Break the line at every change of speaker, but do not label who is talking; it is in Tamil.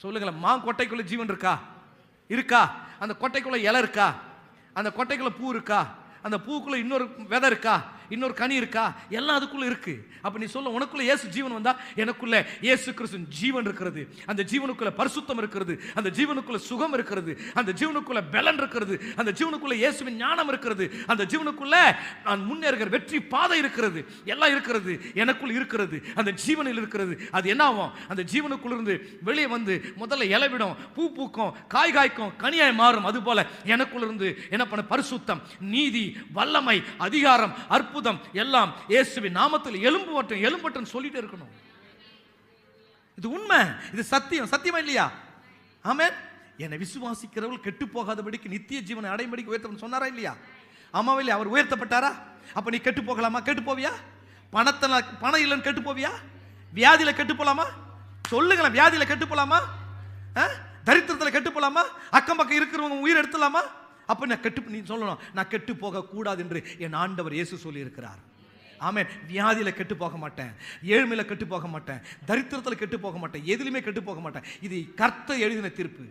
சொல்லுங்களேன், கொட்டைக்குள்ள ஜீவன் இருக்கா? இருக்கா? அந்த கொட்டைக்குள்ள இலை இருக்கா? அந்த கொட்டைக்குள்ள பூ இருக்கா? அந்த பூக்குள்ள இன்னொரு விதை இருக்கா? இன்னொரு கனி இருக்கா? எல்லாம் அதுக்குள்ள இருக்கு. அப்ப நீ சொல்ல, உனக்குள்ள இயேசு ஜீவன் வந்தா, எனக்குள்ள இயேசு கிறிஸ்து ஜீவன் இருக்கிறது. அந்த ஜீவனுக்குள்ள பரிசுத்தம் இருக்கிறது. அந்த ஜீவனுக்குள்ள சுகம் இருக்கிறது. அந்த ஜீவனுக்குள்ள பலன் இருக்கிறது. அந்த ஜீவனுக்குள்ள இயேசுவின் ஞானம் இருக்கிறது. அந்த ஜீவனுக்குள்ள நான் முன்னேறுகிற வெற்றி பாதை இருக்கிறது. எல்லாம் இருக்கிறது, எனக்குள்ள இருக்கிறது. அந்த ஜீவனில் இருக்கிறது. அது என்ன ஆகும்? அந்த ஜீவனுக்குள்ள இருந்து வெளியே வந்து முதல்ல இலைவிடும், பூ பூக்கும், காய் காய்க்கும், கனியாய் மாறும். அது போல எனக்குள்ள இருந்து என்ன பண்ண? பரிசுத்தம், நீதி, வல்லமை, அதிகாரம், அற்புதம் எல்லாம் இயேசுவின் நாமத்தில் எழும்பட்டும் சொல்லிட்டே இருக்கணும். இது உண்மை, இது சத்தியம். சத்தியமா இல்லையா? ஆமென். என்னை விசுவாசிக்கிறவர்கள் கெட்டு போகாதபடிக்கு நித்திய ஜீவனை அடையும்படிக்கு உயர்த்தப்படும் சொன்னாரா இல்லையா? ஆமாவா இல்லையா? அவர் உயர்த்தப்பட்டாரா? அப்ப நீ கெட்டு போகலாமா? கெட்டு போவியா? பணம் இல்லைன்னு கெட்டு போவியா? வியாதியில கெட்டு போலாமா? சொல்லுங்களேன், வியாதியில கெட்டு போலாமா? தரித்திரத்தில் கெட்டு போலாமா? அக்கம் பக்கம் இருக்கிறவங்க உயிர் எடுத்துலாமா? அப்ப நீ சொல்லணும், நான் கெட்டு போக கூடாது என்று என் ஆண்டவர் இயேசு சொல்லி இருக்கிறார். ஆமென். வியாதியில கெட்டு போக மாட்டேன், ஏழ்மையில கெட்டு போக மாட்டேன், தரித்திரத்தில் கெட்டு போக மாட்டேன், எதிலுமே கெட்டு போக மாட்டேன். இது கர்த்தர் எழுதின தீர்ப்பு.